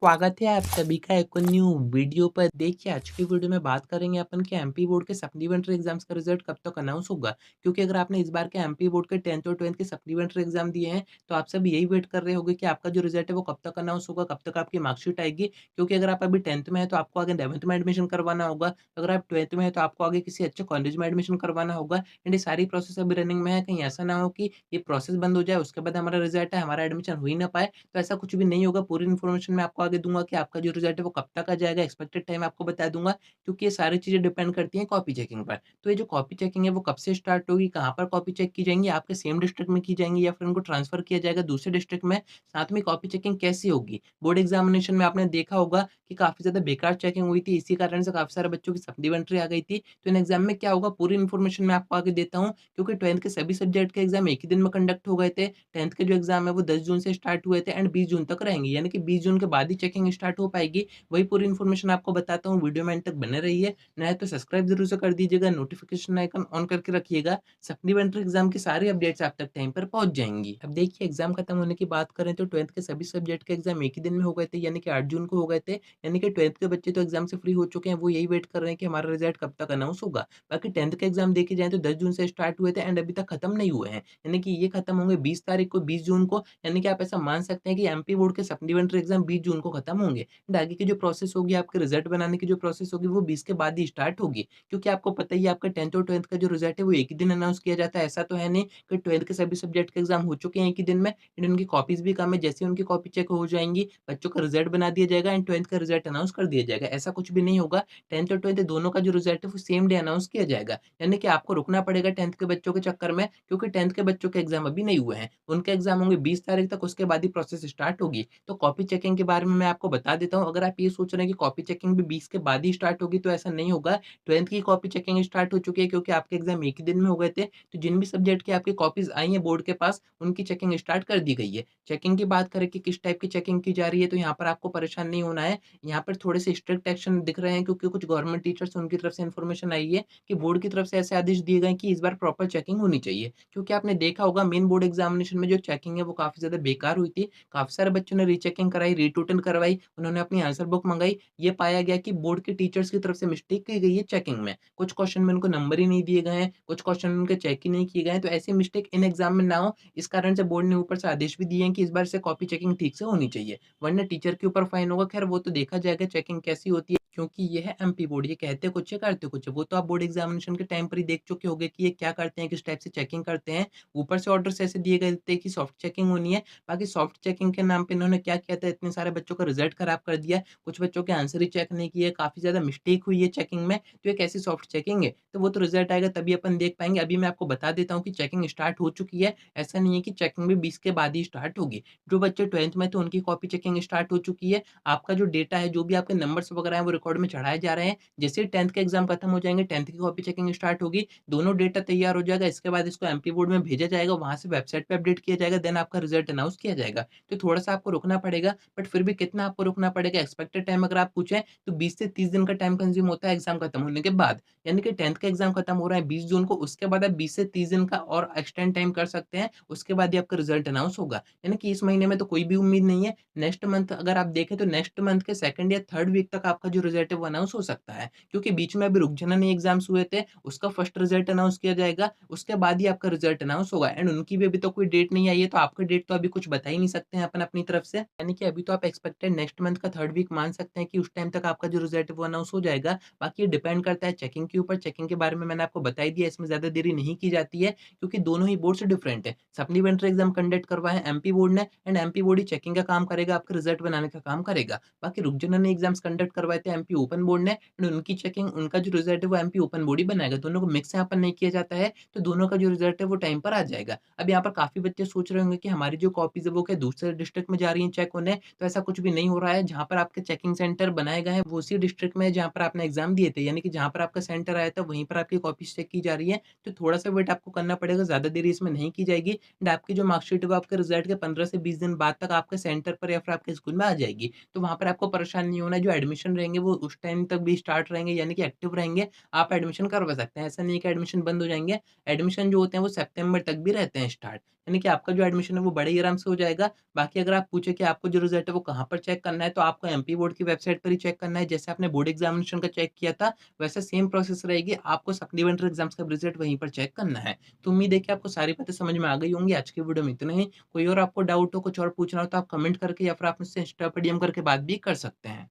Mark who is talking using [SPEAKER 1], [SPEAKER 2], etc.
[SPEAKER 1] स्वागत है आप सभी का एक न्यू वीडियो पर। देखिए आज की वीडियो में बात करेंगे अपन कि एमपी बोर्ड के सप्लीमेंट्री एग्जाम्स का रिजल्ट कब तक अनाउंस होगा। क्योंकि अगर आपने इस बार के एमपी बोर्ड के 10th और 12th के सप्लीमेंट्री एग्जाम दिए हैं तो आप सब यही वेट कर रहे होंगे कि आपका जो रिजल्ट है वो कब तक अनाउंस होगा, कब तक आपकी मार्कशीट आएगी। क्योंकि अगर आप अभी 10th में है तो आपको आगे 11th में एडमिशन करवाना होगा, अगर आप 12th में है तो आपको आगे किसी अच्छे कॉलेज में एडमिशन करवाना होगा। एंड ये सारी प्रोसेस अभी रनिंग में है, कहीं ऐसा ना हो कि ये प्रोसेस बंद हो जाए उसके बाद हमारा रिजल्ट है हमारा एडमिशन हो ही ना पाए। तो ऐसा कुछ भी नहीं होगा, पूरी इन्फॉर्मेशन मैं आपको आगे दूँगा कि आपका जो रिज़ल्ट है वो कब तक आ जाएगा, एक्सपेक्टेड टाइम आपको बता दूँगा। क्योंकि ये सारी चीज़ें डिपेंड करती हैं कॉपी चेकिंग पर। तो ये जो कॉपी चेकिंग है वो कब से स्टार्ट होगी, कहाँ पर कॉपी चेक की जाएँगी, आपके सेम डिस्ट्रिक्ट में की जाएँगी या फिर उनको ट्रांसफ़र किया जाएगा दूसरे डिस्ट्रिक्ट में? साथ में कॉपी चेकिंग कैसी होगी? बोर्ड एग्ज़ामिनेशन में आपने देखा होगा कि काफ़ी ज़्यादा बेकार चेकिंग हुई थी, इसी कारण से काफ़ी सारे बच्चों की सप्लीमेंट्री आ गई थी। तो इन एग्ज़ाम में क्या होगा पूरी इन्फॉर्मेशन मैं आपको आगे देता हूँ। क्योंकि 12th के सभी सब्जेक्ट के एग्ज़ाम एक ही दिन में कंडक्ट हो गए थे। 10th के जो एग्ज़ाम है वो 10 जून से स्टार्ट हुए थे एंड 20 जून तक रहेंगे। यानी कि 20 जून के बाद ही चेकिंग स्टार्ट हो पाएगी। वही पूरी इन्फॉर्मेशन आपको बताता हूँ, वीडियो में एंड तक बने रहिए। नया है तो सब्सक्राइब ज़रूर से कर दीजिएगा, नोटिफ़िकेशन आइकन ऑन करके रखिएगा। सप्लीमेंट्री एग्ज़ाम की सारी अपडेट्स आप तक टाइम पर पहुँच जाएँगी। अब देखिए एग्ज़ाम खत्म होने की बात करें तो 12th के सभी सब्जेक्ट के एग्ज़ाम एक ही दिन में हो गए थे, यानी कि 8 जून को हो गए थे। यानी कि 12th के बच्चे तो एग्ज़ाम से फ्री हो चुके हैं, वो यही वेट कर रहे हैं कि हमारा रिज़ल्ट कब तक अनाउंस होगा। बाकी 10th के एग्ज़ाम देखे जाएँ तो 10 जून से स्टार्ट हुए थे एंड अभी तक खत्म नहीं हुए हैं। यानी कि ये खत्म होंगे 20 तारीख को, 20 जून को। यानी कि आप ऐसा मान सकते हैं कि एमपी बोर्ड के सप्लीमेंट्री एग्ज़ाम 20 जून को खत्म होंगे। एंड आगे की जो प्रोसेस होगी, आपके रिज़ल्ट बनाने की जो प्रोसेस होगी वो 20 के बाद ही स्टार्ट होगी। क्योंकि आपको पता ही है आपका 10th और 12th का जो रिज़ल्ट है वो एक ही दिन अनाउंस किया जाता है। ऐसा तो है नहीं कि 12th के सभी सब्जेक्ट के एग्ज़ाम हो चुके हैं एक ही दिन में एंड उनकी कॉपीज़ भी कम है। जैसे ही उनकी कॉपी चेक हो जाएँगी, बच्चों का रिज़ल्ट बना दिया जाएगा एंड 12th का रिज़ल्ट अनाउंस कर दिया जाएगा। ऐसा कुछ भी नहीं होगा। 10th और 12th दोनों का जो रिज़ल्ट है वो सेम डे अनाउंस किया जाएगा। यानी कि आपको रुकना पड़ेगा 10th के बच्चों के चक्कर में, क्योंकि 10th के बच्चों के एग्ज़ाम अभी नहीं हुए हैं। उनके एग्ज़ाम होंगे 20 तारीख तक, उसके बाद ही प्रोसेस स्टार्ट होगी। तो कॉपी चेकिंग के बारे में मैं आपको बता देता हूँ। अगर आप ये सोच रहे हैं कि कॉपी चेकिंग भी 20 के बाद ही स्टार्ट होगी तो ऐसा नहीं होगा। 12th की कॉपी चेकिंग स्टार्ट हो चुकी है, क्योंकि आपके एग्ज़ाम एक ही दिन में हो गए थे। तो जिन भी सब्जेक्ट की आपकी कॉपीज़ आई हैं बोर्ड के पास, उनकी चेकिंग स्टार्ट कर दी गई है। चेकिंग की बात करें कि किस टाइप की चेकिंग की जा रही है, तो यहाँ पर आपको परेशान नहीं होना है। यहाँ पर थोड़े से स्ट्रिक्ट एक्शन दिख रहे हैं, क्योंकि कुछ गवर्नमेंट टीचर्स उनकी तरफ से इन्फॉर्मेशन आई है कि बोर्ड की तरफ से ऐसे आदेश दिए गए हैं कि इस बार प्रॉपर चेकिंग होनी चाहिए। क्योंकि आपने देखा होगा मेन बोर्ड एग्जामिनेशन में जो चेकिंग है वो काफ़ी ज़्यादा बेकार हुई थी। काफ़ी सारे बच्चों ने रीचेकिंग कराई, रीटोटल करवाई, उन्होंने अपनी आंसर बुक मँगाई। ये पाया गया कि बोर्ड के टीचर्स की तरफ से मिस्टेक की गई है चेकिंग में। कुछ क्वेश्चन में उनको नंबर ही नहीं दिए गए हैं, कुछ क्वेश्चन उनके चेक ही नहीं किए गए हैं। तो ऐसी मिस्टेक इन एग्ज़ाम में ना हो, इस कारण से बोर्ड ने ऊपर से आदेश भी दिए हैं कि इस बार से कॉपी चेकिंग ठीक से होनी चाहिए, वरना टीचर के ऊपर फाइन होगा। ख़ैर वो तो देखा जाएगा चेकिंग कैसी होती है, क्योंकि ये है एमपी बोर्ड, ये कहते कुछ है करते कुछ है। वो तो आप बोर्ड एग्ज़ामिनेशन के टाइम पर ही देख चुके होंगे कि ये क्या करते हैं, किस टाइप से चेकिंग करते हैं। ऊपर से ऑर्डर्स ऐसे दिए गए थे कि सॉफ्ट चेकिंग होनी है। बाकी सॉफ्ट चेकिंग के नाम पे इन्होंने क्या किया था, इतने सारे बच्चों का रिज़ल्ट खराब कर दिया। कुछ बच्चों के आंसर ही चेक नहीं किए, काफ़ी ज़्यादा मिस्टेक हुई है चेकिंग में। तो ये कैसी सॉफ्ट चेकिंग है? तो वो तो रिज़ल्ट आएगा तभी अपन देख पाएँगे। अभी मैं आपको बता देता हूँ कि चेकिंग स्टार्ट हो चुकी है। ऐसा नहीं है कि चेकिंग भी 20 के बाद ही स्टार्ट होगी। जो बच्चे 12th में थे उनकी कॉपी चेकिंग स्टार्ट हो चुकी है। आपका जो डेटा है, जो भी आपके नंबर्स वगैरह हैं वो रिकॉर्ड में चढ़ाए जा रहे हैं। जैसे ही 10th के एग्ज़ाम खत्म हो जाएँगे, 10th की कॉपी चेकिंग स्टार्ट होगी। दोनों डेटा तैयार हो जाएगा, इसके बाद इसको एमपी बोर्ड में भेजा जाएगा, वहाँ से वेबसाइट पे अपडेट किया जाएगा, देन आपका रिज़ल्ट अनाउंस किया जाएगा। तो थोड़ा-सा आपको रुकना पड़ेगा, बट फिर भी कितना आपको रुकना पड़ेगा, एक्सपेक्टेड टाइम अगर आप पूछें तो 20 से 30 दिन का टाइम कंज़्यूम होता है एग्ज़ाम खत्म होने के बाद। यानी कि 10th का एग्ज़ाम खत्म हो रहा है 20 जून को, उसके बाद आप 20 से 30 दिन का और एक्सटेंड टाइम कर सकते हैं, उसके बाद ही आपका रिज़ल्ट अनाउंस होगा। यानी कि इस महीने में तो कोई भी उम्मीद नहीं है। नेक्स्ट मंथ अगर आप देखें तो नेक्स्ट मंथ के 2nd या 3rd वीक तक आपका जो रिज़ल्ट है वो अनाउंस हो सकता है। क्योंकि बीच में अभी रुकजननी एग्ज़ाम्स हुए थे, उसका फर्स्ट रिज़ल्ट अनाउंस किया जाएगा, उसके बाद ही आपका रिज़ल्ट अनाउंस होगा एंड उनकी भी अभी तक कोई डेट नहीं आई है, तो आपका डेट तो अभी कुछ बता ही नहीं सकते हैं अपन अपनी तरफ से। यानी कि अभी तो आप एक्सपेक्टेड नेक्स्ट मंथ का 3rd वीक मान सकते हैं कि उस टाइम तक आपका जो रिज़ल्ट है वो अनाउंस हो जाएगा। बाकी ये डिपेंड करता है चेकिंग के ऊपर। चेकिंग के बारे में मैंने आपको बता ही दिया, इसमें ज़्यादा देरी नहीं की जाती है, क्योंकि दोनों ही बोर्ड से डिफरेंट है। सप्लीमेंट्री एग्ज़ाम कंडक्ट करवाए हैं एमपी बोर्ड ने and MP board he checking का काम करेगा, आपका रिज़ल्ट बनाने का काम करेगा। बाकी रुकजननी एग्ज़ाम्स कंडक्ट करवाए थे एमपी ओपन बोर्ड ने एंड उनकी चेकिंग, उनका जो रिज़ल्ट है वो एमपी ओपन बोर्ड ही बनाएगा। दोनों को मिक्स यहाँ पर नहीं किया जाता है, तो दोनों का जो रिज़ल्ट है वो टाइम पर आ जाएगा। अब यहाँ पर काफ़ी बच्चे सोच रहे होंगे कि हमारी जो कॉपीज़ है वो क्या दूसरे डिस्ट्रिक्ट में जा रही हैं चेक होने, तो ऐसा कुछ भी नहीं हो रहा है। जहाँ पर आपके चेकिंग सेंटर बनाए गए हैं वो उसी डिस्ट्रिक्ट में है जहाँ पर आपने एग्ज़ाम दिए थे, यानी कि जहाँ पर आपका सेंटर आया था वहीं पर आपकी कॉपीज़ चेक की जा रही है। तो थोड़ा-सा वेट आपको करना पड़ेगा, ज़्यादा देरी इसमें नहीं की जाएगी एंड आपकी जो मार्कशीट है वो आपके रिज़ल्ट के 15 से 20 दिन बाद तक आपके सेंटर पर या फिर आपके स्कूल में आ जाएगी। तो वहाँ पर आपको परेशान नहीं होना है, जो एडमिशन रहेंगे वो उस टाइम तक भी स्टार्ट रहेंगे यानी कि एक्टिव रहेंगे, आप एडमिशन करवा सकते हैं। ऐसा नहीं है कि एडमिशन बंद हो जाएँगे, एडमिशन जो होते हैं वो सितंबर तक भी रहते हैं स्टार्ट। यानी कि आपका जो एडमिशन है वो बड़े ही आराम से हो जाएगा। बाकी अगर आप पूछे कि आपको जो रिज़ल्ट है वो कहाँ पर चेक करना है, तो आपको एमपी बोर्ड की वेबसाइट पर ही चेक करना है। जैसे आपने बोर्ड एग्ज़ामिनेशन का चेक किया था, वैसे सेम प्रोसेस रहेगी, आपको सप्लीमेंट्री एग्ज़ाम्स का रिज़ल्ट वहीं पर चेक करना है। तो उम्मीद है कि आपको सारी बातें समझ में आ गई होंगी। आज की वीडियो में इतना ही। कोई और आपको डाउट हो, कुछ और पूछना हो तो आप कमेंट करके या फिर आप मुझसे इंस्टा पे डीएम करके बात भी कर सकते हैं।